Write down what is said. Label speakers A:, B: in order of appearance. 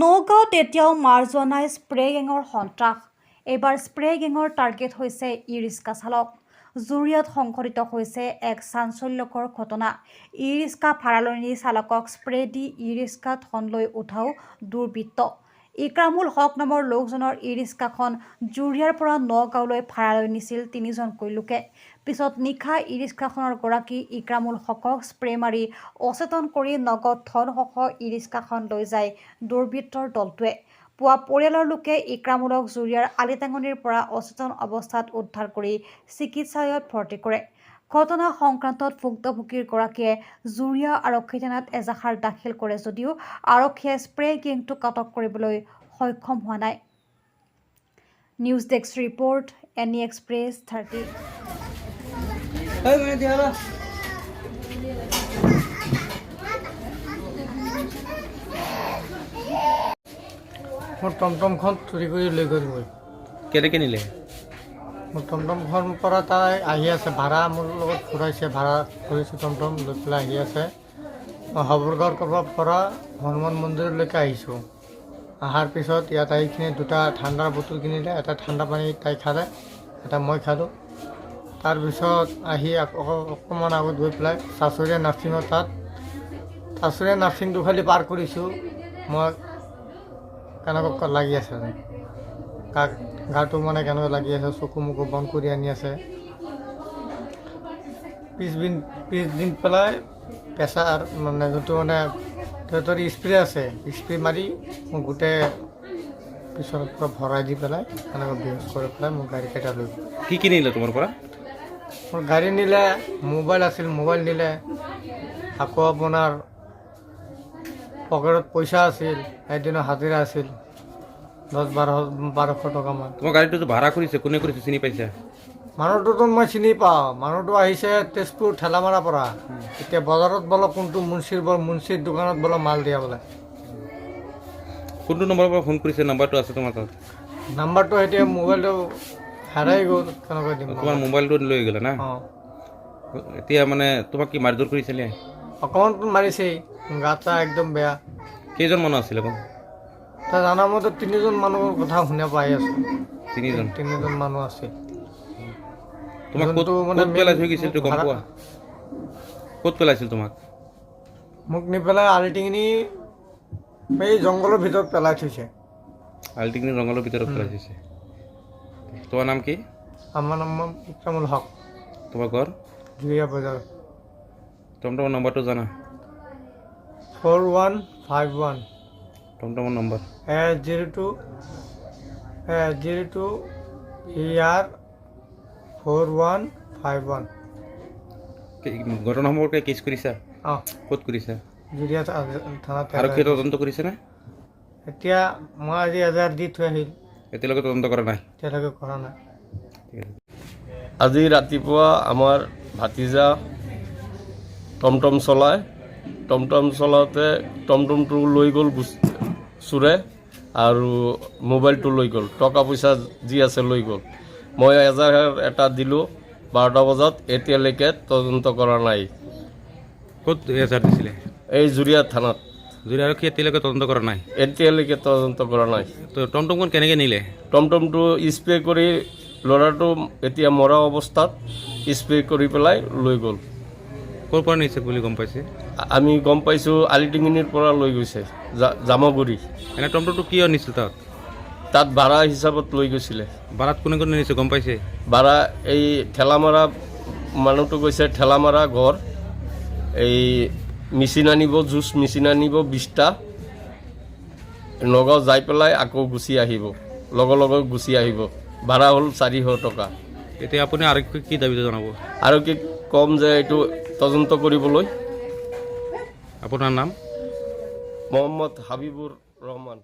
A: নগাঁৱত এতিয়াও মাৰ যোৱা নাই স্প্ৰে গেঙৰ সন্ত্ৰাস। এইবাৰ স্প্ৰে গেঙৰ টাৰ্গেট হৈছে ই-ৰিক্সা চালক। জুৰিয়াত সংঘটিত হৈছে এক চাঞ্চল্যকৰ ঘটনা। ই-ৰিক্সা ভাড়ালৈ নি চালকক স্প্ৰে দি ই-ৰিক্সাত ধন লৈ উঠাও দুৰ্বৃত্ত। ইক্ৰামুল হক নামৰ লোকজনৰ ই-ৰিক্সাখন জুৰিয়াৰ পৰা নগাঁৱলৈ ভাড়ালৈ নিছিল ৩জনকৈ লোকে। পিছত নিশা ই-ৰিক্সাখনৰ গৰাকী ইক্ৰামুল হকক স্প্ৰে মাৰি অচেতন কৰি নগদ ধনসহ ই-ৰিক্সাখন লৈ যায় দুৰ্বৃত্তৰ দলটোৱে। পুৱা পৰিয়ালৰ লোকে ইক্ৰামুলক জুৰিয়াৰ আলিটাঙনিৰ পৰা অচেতন অৱস্থাত উদ্ধাৰ কৰি চিকিৎসালয়ত ভৰ্তি কৰে। ঘটনা সংক্ৰান্তত ভুক্তভোগীৰ গৰাকীয়ে জুৰিয়া আৰক্ষী থানাত এজাহাৰ দাখিল কৰে যদিও আৰক্ষীয়ে স্প্ৰে গেংটোক আটক কৰিবলৈ সক্ষম হোৱা নাই। News desk report, any express 30।
B: মোৰ টমটমখন চুৰি কৰি লৈ গ'ল। মই
C: কেনেকৈ নিলে?
B: মোৰ টমটমখন পৰা তাই আহি আছে, ভাড়া মোৰ লগত ঘূৰাইছে, ভাড়া কৰিছোঁ টমটম লৈ পেলাই আহি আছে। মই হবৰগাঁৱৰ পৰা হনুমান মন্দিৰলৈকে আহিছোঁ। অহাৰ পিছত ইয়াত আহি কিনে দুটা ঠাণ্ডাৰ বটল কিনিলে, এটা ঠাণ্ডা পানী তাই খালে, এটা মই খালোঁ। তাৰপিছত আহি অকণমান আগত গৈ পেলাই চাচুৰীয়া নাৰ্ছিঙৰ তাত চাচুৰীয়া নাৰ্ছিংটো খালি পাৰ কৰিছোঁ। মই কেনেকুৱা লাগি আছে, গাটো মানে কেনেকুৱা লাগি আছে, চকু মুকু বন্ধ কৰি আনি আছে। পিছদিন পেলাই প্ৰেছাৰ মানে যোনটো মানে সিহঁতৰ স্প্ৰে আছে, স্প্ৰে মাৰি মোক গোটেই পিছনৰ পৰা ভৰাই দি পেলাই এনেকৈ বেহুচ কৰি পেলাই মোক গাড়ী কেইটা লৈ গ'ল।
C: কি নিলে তোমাৰ পৰা?
B: মোৰ গাড়ী নিলে, মোবাইল আছিল, মোবাইল নিলে, আকৌ আপোনাৰ পকেটত পইচা আছিল, এদিনৰ হাজিৰা আছিল ১০-১২শ টকামান।
C: তোমাৰ গাড়ীটো ভাড়া কৰিছে, কোনে কৰিছে চিনি পাইছা?
B: মানুহটোতো মই চিনি পাওঁ। মানুহটো আহিছে তেজপুৰ ঠেলামাৰাৰ পৰা। এতিয়া বজাৰত বোলে কোনটো মুন্সিৰ দোকানত বোলে মাল দিয়া বোলে।
C: কোনটো নম্বৰৰ পৰা ফোন কৰিছে? নাম্বাৰটো আছে তোমাৰ তাত?
B: নাম্বাৰটো এতিয়া মোবাইলটো হেৰাই গ'ল, কেনেকৈ দিম?
C: তোমাৰ মোবাইলটো লৈ গ'লে না?
B: অঁ।
C: এতিয়া মানে তোমাক কি মাৰধৰ কৰিছিলে?
B: অকণমানতো মাৰিছেই, গা-চা একদম বেয়া।
C: কেইজন মানুহ আছিলে?
B: তাৰ জানা মতে ৩জন মানুহৰ কথা শুনা পাই আছোঁ।
C: ৩জন
B: মানুহ আছে।
C: তোমাক ক'ত পেলাই থৈ গৈছিল গম পোৱা? ক'ত পেলাইছিল তোমাক?
B: মোক নি পেলাই আলিটিঙনি এই জংঘলৰ ভিতৰত পেলাই থৈছে।
C: আলিটিঙনি জংঘলৰ ভিতৰত পেলাই থৈছে। তোমাৰ নাম কি?
B: আমাৰ নাম ইক্ৰামুল হক।
C: তোমাৰ ঘৰ?
B: জুৰিয়া বজাৰ।
C: টমটমৰ নম্বৰটো জানা?
B: 4151।
C: টমটমৰ নম্বৰ?
B: 02 ER 4151।
C: ঘটনা সম্পৰ্কে কেছ কৰিছা?
B: অঁ।
C: ক'ত কৰিছা?
B: জুৰিয়া থানাত।
C: আৰক্ষীয়ে তদন্ত কৰিছেনে?
B: এতিয়া মই আজি এজাহাৰ দি থৈ আহিল।
C: এতিয়ালৈকে তদন্ত কৰা নাই?
B: এতিয়ালৈকে কৰা নাই।
D: আজি ৰাতিপুৱা আমাৰ ভাতিজা টমটম চলায়। টমটম চলাওঁতে টমটমটো লৈ গ'ল চোৰে আৰু মোবাইলটো লৈ গ'ল, টকা পইচা যি আছে লৈ গ'ল। মই এজাহাৰ এটা দিলোঁ ১২টা বজাত, এতিয়ালৈকে তদন্ত কৰা নাই।
C: ক'ত এজাহাৰ দিছিলে?
D: এই জুৰিয়া থানাত।
C: জুৰিয়া আৰক্ষী এতিয়ালৈকে তদন্ত কৰা নাই?
D: এতিয়ালৈকে তদন্ত কৰা নাই।
C: তো টমটমখন কেনেকৈ নিলে?
D: টমটমটো স্প্ৰে কৰি ল'ৰাটো এতিয়া মৰা অৱস্থাত স্প্ৰে কৰি পেলাই লৈ গ'ল।
C: ক'ৰ পৰা নিছে বুলি গম পাইছে?
D: আমি গম পাইছোঁ আলিটিঙিনিৰ পৰা লৈ গৈছে, জামগুৰি।
C: এনে টমটমটো কিয় নিছিল
D: তাত ভাড়া হিচাপত লৈ গৈছিলে।
C: ভাড়াত কোনে কোনে নিছে গম পাইছে?
D: ভাড়া এই ঠেলামাৰা মানুহটো গৈছে, ঠেলামাৰা ঘৰ। এই মেচিন আনিব, জুচ মেচিন আনিব 20টা, নগাঁও যাই পেলাই আকৌ গুচি আহিব, লগে লগে গুচি আহিব। ভাড়া হ'ল 400 টকা।
C: এতিয়া আপুনি আৰক্ষীক কি দাবী জনাব?
D: আৰক্ষীক কম যে এইটো তদন্ত কৰিবলৈ।
C: আপোনাৰ নাম?
D: মহম্মদ হাবিবুৰ ৰহমান।